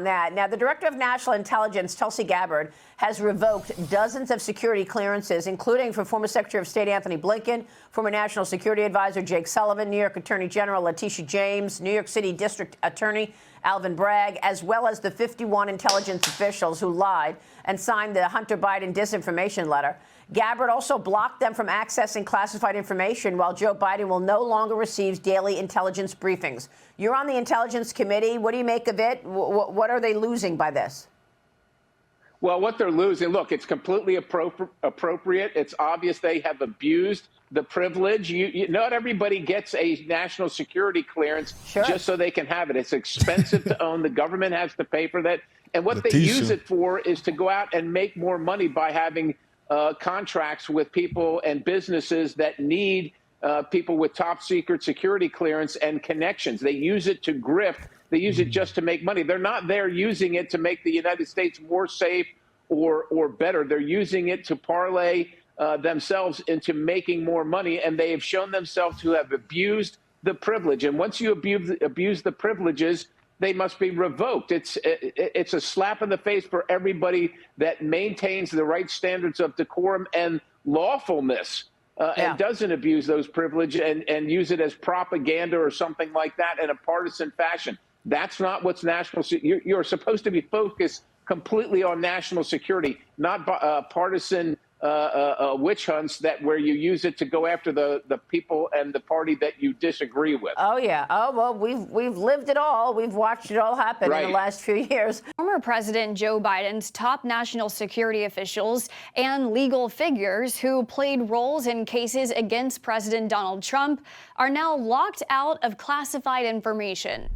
Now, the Director of National Intelligence, Tulsi Gabbard, has revoked dozens of security clearances, including for former Secretary of State Anthony Blinken, former National Security Advisor Jake Sullivan, New York Attorney General Letitia James, New York City District Attorney Alvin Bragg, as well as the 51 intelligence officials who lied and signed the Hunter Biden disinformation letter. Gabbard also blocked them from accessing classified information, while Joe Biden will no longer receive daily intelligence briefings. You're on the Intelligence Committee. What do you make of it? What are they losing by this? Well, what they're losing, look, it's completely appropriate. It's obvious they have abused the privilege. Not everybody gets a national security clearance just so they can have it. It's expensive to own. The government has to pay for that. And what they use it for is to go out and make more money by having contracts with people and businesses that need people with top secret security clearance and connections. They use it to grift. They use it just to make money. They're not there using it to make the United States more safe or better. They're using it to parlay themselves into making more money, and they have shown themselves to have abused the privilege. And once you abuse the privileges, they must be revoked. It's a slap in the face for everybody that maintains the right standards of decorum and lawfulness and doesn't abuse those privileges and use it as propaganda or something like that in a partisan fashion. That's not what's national. You're supposed to be focused completely on national security, not partisan witch hunts where you use it to go after the people and the party that you disagree with. Oh, yeah. Oh, well, we've lived it all. We've watched it all happen in the last few years. Former President Joe Biden's top national security officials and legal figures who played roles in cases against President Donald Trump are now locked out of classified information.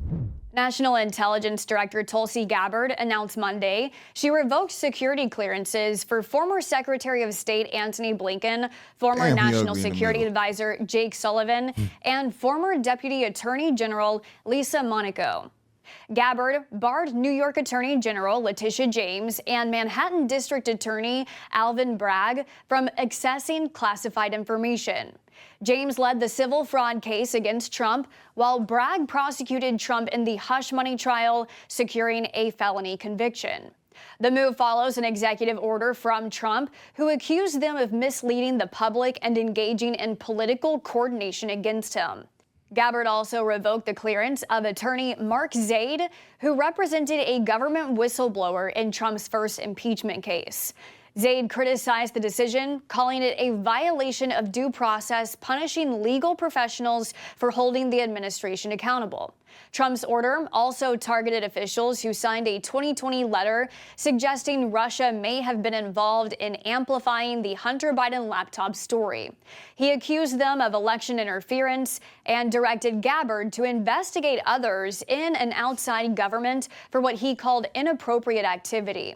National Intelligence Director Tulsi Gabbard announced Monday she revoked security clearances for former Secretary of State Anthony Blinken, former National Security Advisor Jake Sullivan, and former Deputy Attorney General Lisa Monaco. Gabbard barred New York Attorney General Letitia James and Manhattan District Attorney Alvin Bragg from accessing classified information. James led the civil fraud case against Trump, while Bragg prosecuted Trump in the hush money trial, securing a felony conviction. The move follows an executive order from Trump, who accused them of misleading the public and engaging in political coordination against him. Gabbard also revoked the clearance of attorney Mark Zaid, who represented a government whistleblower in Trump's first impeachment case. Zaid criticized the decision, calling it a violation of due process, punishing legal professionals for holding the administration accountable. Trump's order also targeted officials who signed a 2020 letter suggesting Russia may have been involved in amplifying the Hunter Biden laptop story. He accused them of election interference and directed Gabbard to investigate others in and outside government for what he called inappropriate activity.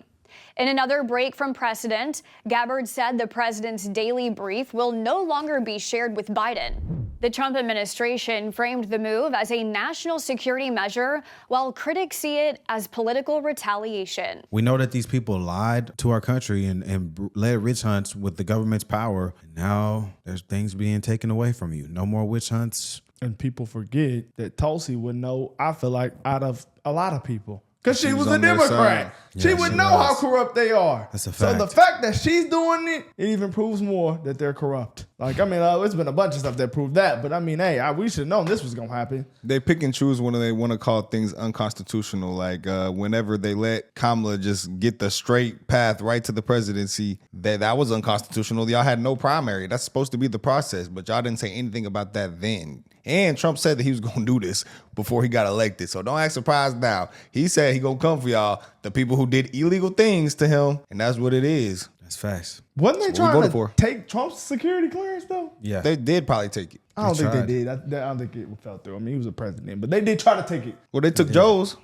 In another break from precedent, Gabbard said the president's daily brief will no longer be shared with Biden. The Trump administration framed the move as a national security measure, while critics see it as political retaliation. We know that these people lied to our country and led witch hunts with the government's power. Now there's things being taken away from you. No more witch hunts. And people forget that Tulsi would know, I feel like, out of a lot of people. Because she was a Democrat. She would know how corrupt they are. That's a fact. So the fact that she's doing it, it even proves more that they're corrupt. Like, I mean, it's been a bunch of stuff that proved that. But I mean, hey, we should have known this was going to happen. They pick and choose when they want to call things unconstitutional. Like whenever they let Kamala just get the straight path right to the presidency, that was unconstitutional. Y'all had no primary. That's supposed to be the process. But y'all didn't say anything about that then. And Trump said that he was going to do this before he got elected. So don't act surprised now. He said he going to come for y'all, the people who did illegal things to him. And that's what it is. That's facts. Wasn't they trying to take Trump's security clearance, though? Yeah. They did probably take it. I don't think they did. I don't think it fell through. I mean, he was a president. But they did try to take it. Well, they took Joe's.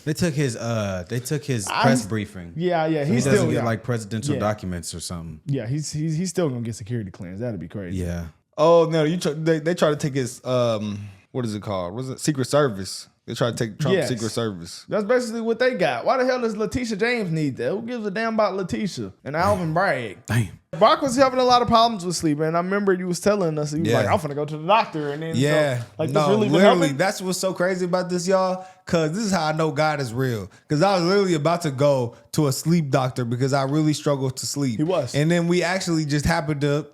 They took his press briefing. Yeah. So he doesn't get like presidential documents or something. Yeah, he's still going to get security clearance. That'd be crazy. Yeah. Oh no! They try to take his what is it called? Was it Secret Service They try to take Trump's Yes. Secret Service. That's basically what they got. Why the hell does Letitia James need that? Who gives a damn about Letitia and Alvin Bragg? Damn. Brock was having a lot of problems with sleep, and I remember you was telling us, he was Yeah. like, I'm finna go to the doctor. And then, Yeah. so, like, no, this really been literally, helping? that's what's so crazy about this, y'all. Because this is how I know God is real. Because I was literally about to go to a sleep doctor because I really struggled to sleep. He was. And then we actually just happened to,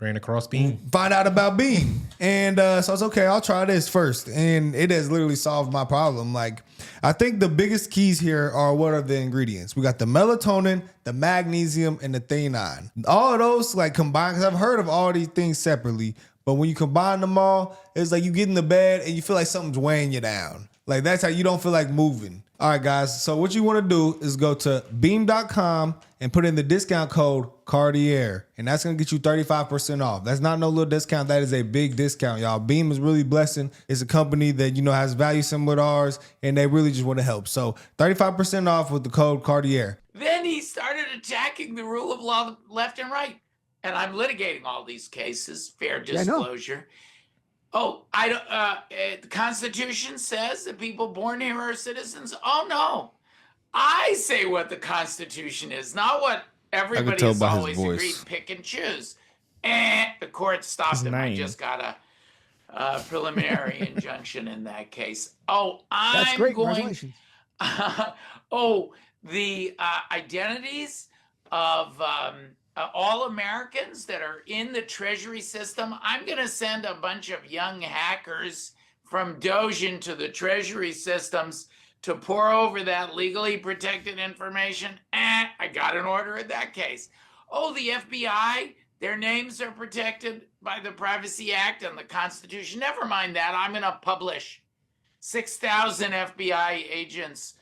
Ran across Beam. find out about Beam. And so I was okay, I'll try this first. And it has literally solved my problem. Like, I think the biggest keys here are what are the ingredients? We got the melatonin, the magnesium, and the theanine. All of those like combined, because I've heard of all these things separately, but when you combine them all, it's like you get in the bed and you feel like something's weighing you down. Like that's how you don't feel like moving. All right, guys. So what you want to do is go to beam.com and put in the discount code Cartier, and that's going to get you 35% off. That's not no little discount. That is a big discount, y'all. Beam is really blessing. It's a company that, has value similar to ours, and they really just want to help. So 35% off with the code Cartier. Then he started attacking the rule of law left and right. And I'm litigating all these cases, fair disclosure. The Constitution says that people born here are citizens. Oh, no. I say what the Constitution is, not what everybody tell has by his always voice. agreed, pick and choose. The court stopped His him. I name. just got a preliminary injunction in that case. Oh, I'm That's great. going... Congratulations. The identities of all Americans that are in the Treasury system. I'm going to send a bunch of young hackers from Doge into the Treasury systems to pour over that legally protected information. I got an order in that case. Oh, the FBI, their names are protected by the Privacy Act and the Constitution. Never mind that. I'm going to publish 6,000 FBI agents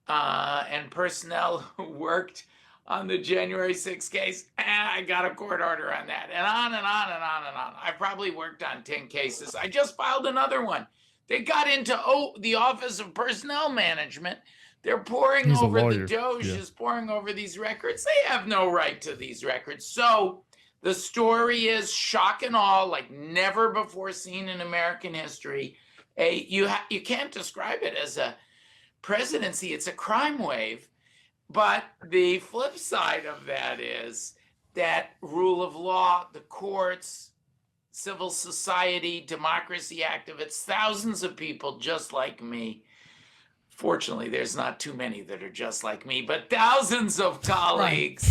and personnel who worked on the January 6th case. I got a court order on that. And on and on and on and on. I probably worked on 10 cases. I just filed another one. They got into the Office of Personnel Management. They're pouring He's a over, lawyer. the Doge Yeah. is pouring over these records. They have no right to these records. So the story is shock and awe, like never before seen in American history. You can't describe it as a presidency. It's a crime wave. But the flip side of that is that rule of law, the courts, civil society, democracy activists, thousands of people just like me. Fortunately, there's not too many that are just like me, but thousands of colleagues,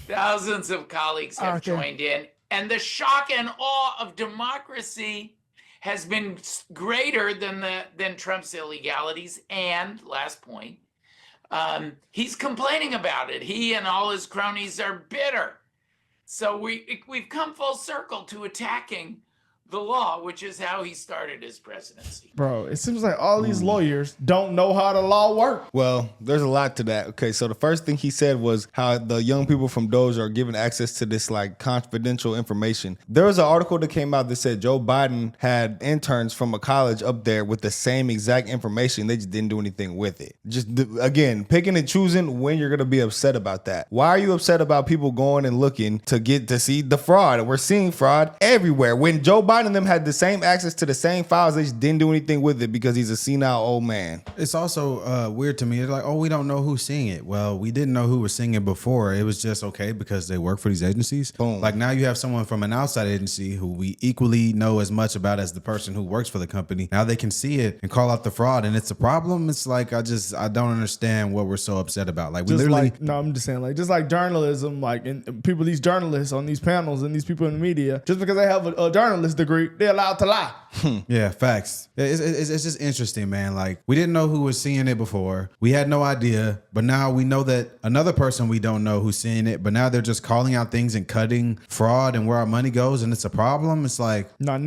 have joined in. And the shock and awe of democracy has been greater than Trump's illegalities. And last point, he's complaining about it. He and all his cronies are bitter. So we've come full circle to attacking the law, which is how he started his presidency. Bro, it seems like all these lawyers don't know how the law works. Well, there's a lot to that. Okay, so the first thing he said was how the young people from Doge are given access to this like confidential information. There was an article that came out that said Joe Biden had interns from a college up there with the same exact information. They just didn't do anything with it. Just again, picking and choosing when you're going to be upset about that. Why are you upset about people going and looking to get to see the fraud? We're seeing fraud everywhere. When Joe Biden and them had the same access to the same files, they just didn't do anything with it because he's a senile old man. It's also weird to me. It's like, oh, we don't know who's seeing it. Well, we didn't know who was seeing it before. It was just okay because they work for these agencies. Boom. Like now you have someone from an outside agency who we equally know as much about as the person who works for the company. Now they can see it and call out the fraud, and it's a problem. It's like I don't understand what we're so upset about. Like we Just literally. like, no, I'm just saying, like, just like journalism, like, and people, these journalists on these panels and these people in the media, just because they have a journalist degree, they're allowed to lie. Yeah, facts. It's just interesting, man. Like we didn't know who was seeing it before. We had no idea, but now we know that another person we don't know who's seeing it. But now they're just calling out things and cutting fraud and where our money goes, and it's a problem. It's like But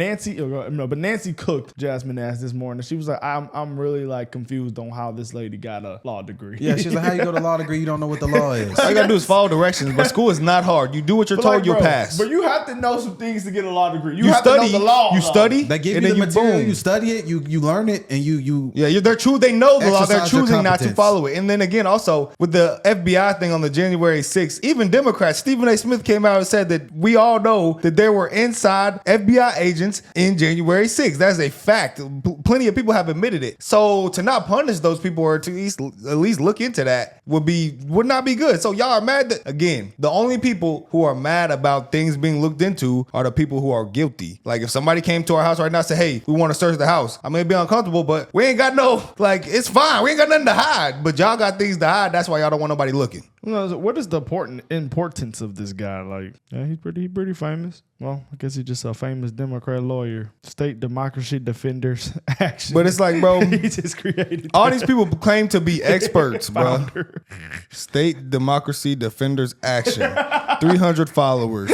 Nancy cooked Jasmine ass this morning. She was like, I'm really like confused on how this lady got a law degree. yeah, she's like, how you go to law degree? You don't know what the law is. All you gotta do is follow directions, but school is not hard. You do what you're But told, like, you'll bro, pass. But you have to know some things to get a law degree. You have to know study because of law, you though. study, They give and you then the material, boom. you study it, you learn it, and you Yeah, they know the law. They're Exercise your choosing not to competence. follow it. And then again, also with the FBI thing on the January 6th, even Democrats, Stephen A. Smith came out and said that we all know that there were inside FBI agents in January 6th. That's a fact. Plenty of people have admitted it. So to not punish those people or to at least look into that would not be good. So y'all are mad that, again, the only people who are mad about things being looked into are the people who are guilty. Like if somebody came to our house right now and said, hey, we want to search the house. I may be uncomfortable, but we ain't got no, like, it's fine. We ain't got nothing to hide, but y'all got things to hide. That's why y'all don't want nobody looking. What is the importance of this guy? Like, yeah, he's pretty famous. Well, I guess he's just a famous Democrat lawyer. State Democracy Defenders Action. But it's like, bro, he just created all that. these people claim to be experts, bro. Founder. State Democracy Defenders Action. 300 followers.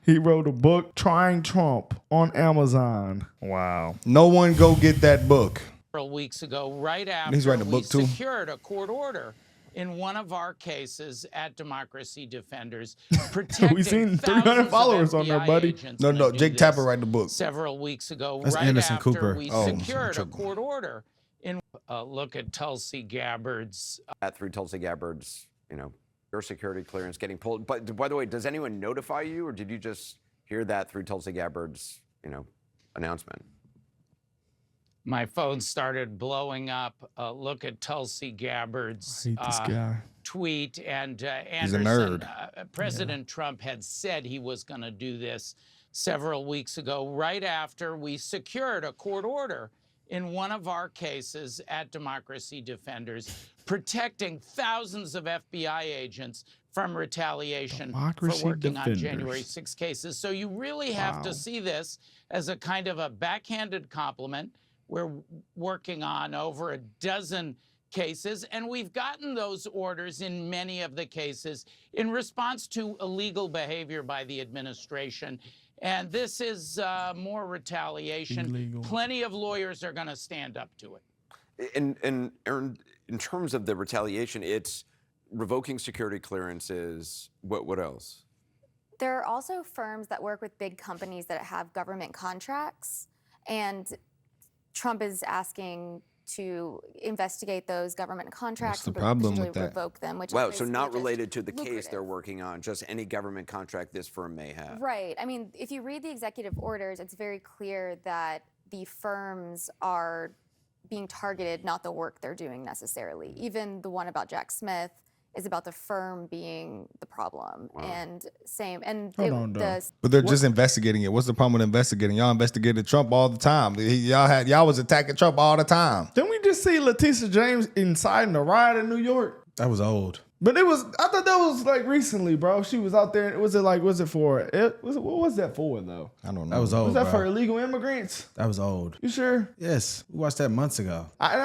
He wrote a book, Trying Trump, on Amazon. Wow. No one go get that book. Several weeks ago, right after He's writing a book, too. secured a court order in one of our cases at Democracy Defenders, protecting We've seen thousands 300 of followers on there, FBI buddy. agents No, gonna do Jake this. Tapper writing the book. Several weeks ago, That's right Anderson after Cooper. we Oh, secured a tripping. court order in look at Tulsi Gabbard's Through Tulsi Gabbard's, your security clearance getting pulled. But by the way, does anyone notify you, or did you just hear that through Tulsi Gabbard's, announcement? my phone started blowing up. Look at Tulsi Gabbard's I hate this guy. tweet, and He's a Anderson, nerd. President Trump had said he was going to do this several weeks ago, right after we secured a court order in one of our cases at Democracy Defenders, protecting thousands of FBI agents from retaliation Democracy for working on Defenders. January 6 cases. So you really have to see this as a kind of a backhanded compliment. We're working on over a dozen cases, and we've gotten those orders in many of the cases in response to illegal behavior by the administration. And this is more retaliation. Illegal. Plenty of lawyers are going to stand up to it. And Aaron, in terms of the retaliation, it's revoking security clearances. What else? There are also firms that work with big companies that have government contracts, and Trump is asking to investigate those government contracts the and problem potentially with that? revoke them. Which Wow, is so basically not just related to the case lucrative. they're working on, just any government contract this firm may have. Right. I mean, if you read the executive orders, it's very clear that the firms are being targeted, not the work they're doing necessarily. Even the one about Jack Smith is about the firm being the problem. And same. And Hold on, though. But they're just investigating it. What's the problem with investigating? Y'all investigated Trump all the time. Y'all was attacking Trump all the time. Didn't we just see Letitia James inciting a riot in New York? that was old. But I thought that was like recently, bro. She was out there. What was that for though? I don't know. That was old. Was that bro. for illegal immigrants? That was old. You sure? Yes, we watched that months ago. I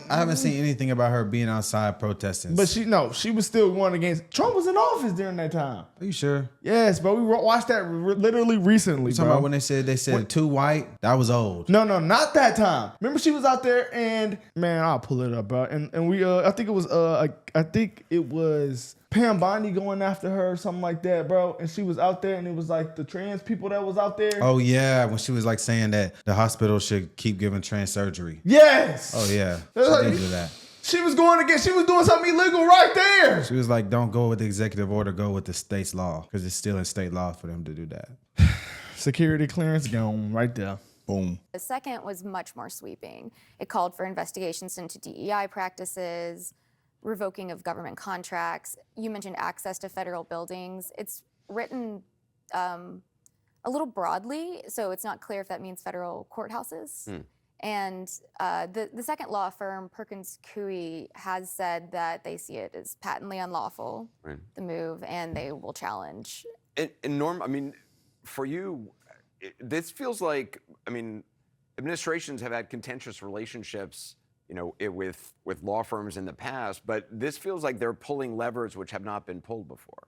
I haven't seen anything about her being outside protesting. But she was still going against. Trump was in office during that time. Are you sure? Yes, but we watched that literally recently, You talking bro. about when they said too white? That was old. No, not that time. Remember, she was out there, and man, I'll pull it up, bro. And we, I think it was Pam Bondi going after her or something like that, bro. And she was out there, and it was like the trans people that was out there. Oh yeah, when she was like saying that the hospital should keep giving trans surgery. Yes. Oh yeah, That's she like- did do that. She was doing something illegal right there. She was like, "Don't go with the executive order, go with the state's law, because it's still in state law for them to do that." Security clearance gone right there. Boom. The second was much more sweeping. It called for investigations into DEI practices, revoking of government contracts. You mentioned access to federal buildings. It's written a little broadly, so it's not clear if that means federal courthouses. And the second law firm, Perkins Coie, has said that they see it as patently unlawful, the move, and they will challenge. And Norm, I mean, for you, this feels like, administrations have had contentious relationships, with law firms in the past, but this feels like they're pulling levers which have not been pulled before.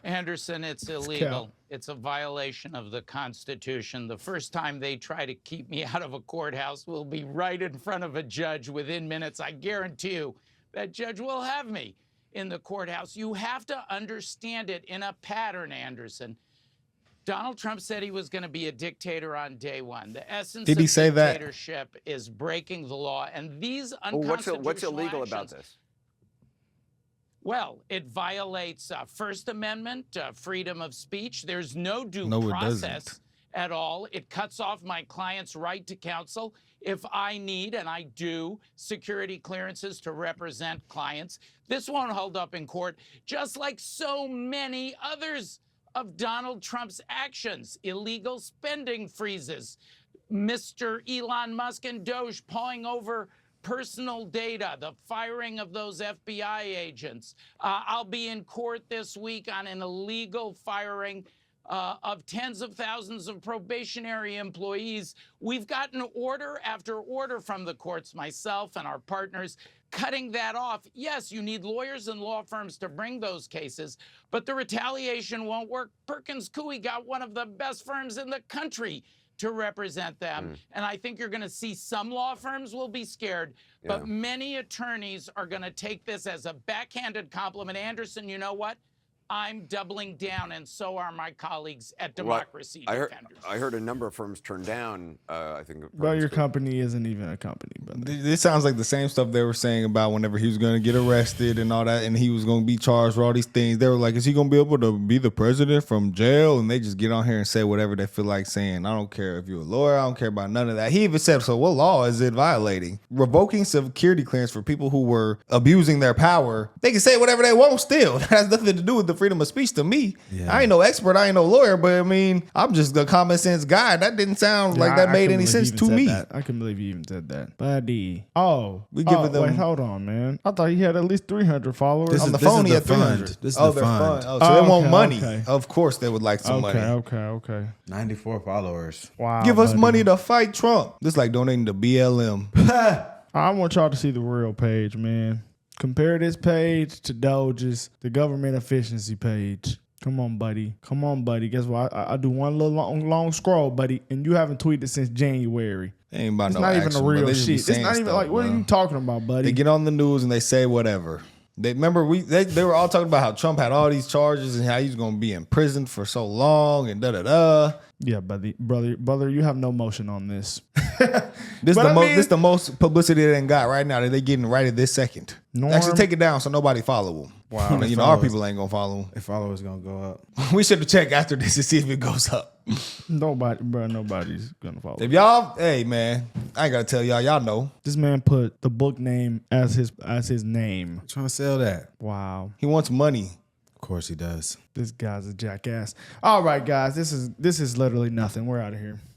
Anderson, it's illegal. It's a violation of the Constitution. The first time they try to keep me out of a courthouse will be right in front of a judge within minutes. I guarantee you that judge will have me in the courthouse. You have to understand it in a pattern, Anderson. Donald Trump said he was going to be a dictator on day one. The essence Did he of say that? dictatorship is breaking the law, and these Well, unconstitutional what's illegal actions, about this? well, it violates First Amendment, freedom of speech. There's no due No, it process doesn't. at all. It cuts off my client's right to counsel if I need, and I do, security clearances to represent clients. This won't hold up in court, just like so many others of Donald Trump's actions, illegal spending freezes, Mr. Elon Musk and Doge pawing over personal data, the firing of those FBI agents. I'll be in court this week on an illegal firing of tens of thousands of probationary employees. We've gotten order after order from the courts, myself and our partners, cutting that off. Yes, you need lawyers and law firms to bring those cases, but the retaliation won't work. Perkins Coie got one of the best firms in the country to represent them. And I think you're going to see some law firms will be scared, but many attorneys are going to take this as a backhanded compliment. Anderson, you know what? I'm doubling down, and so are my colleagues at Democracy Defenders. I heard a number of firms turn down, I think. Bro, your company isn't even a company, brother. This sounds like the same stuff they were saying about whenever he was going to get arrested and all that, and he was going to be charged for all these things. They were like, is he going to be able to be the president from jail? And they just get on here and say whatever they feel like saying. I don't care if you're a lawyer. I don't care about none of that. He even said, so what law is it violating? Revoking security clearance for people who were abusing their power. They can say whatever they want still. That has nothing to do with the freedom of speech to me. I ain't no expert. I ain't no lawyer, but I mean, I'm just a common sense guy. That didn't sound like that made any sense to me. I can believe you even said that. Buddy. Oh. We giving them. Wait, hold on, man. I thought he had at least 300 followers. On the phone, he had 300. This is the fund. Oh, so they want money. Okay. Of course they would like some money. Okay. 94 followers. Wow. Give us money to fight Trump. This is like donating to BLM. I want y'all to see the real page, man. Compare this page to Doge's, the government efficiency page. Come on, buddy. Guess what? I do one little long scroll, buddy, and you haven't tweeted since January. Ain't about it's no not action, even a real shit. It's not even like, what are you talking about, buddy? They get on the news and they say whatever. They remember they were all talking about how Trump had all these charges and how he's going to be in prison for so long and da. Yeah, brother, you have no motion on this. This the most publicity they got right now that they getting right at this second. Actually, take it down so nobody follow them. Wow, you know our people ain't gonna follow them. If followers gonna go up, we should have checked after this to see if it goes up. Nobody's gonna follow. If y'all, hey man, I ain't gotta tell y'all know. This man put the book name as his name. I'm trying to sell that. Wow, he wants money. Of course he does. This guy's a jackass. All right, guys, this is literally nothing. We're out of here.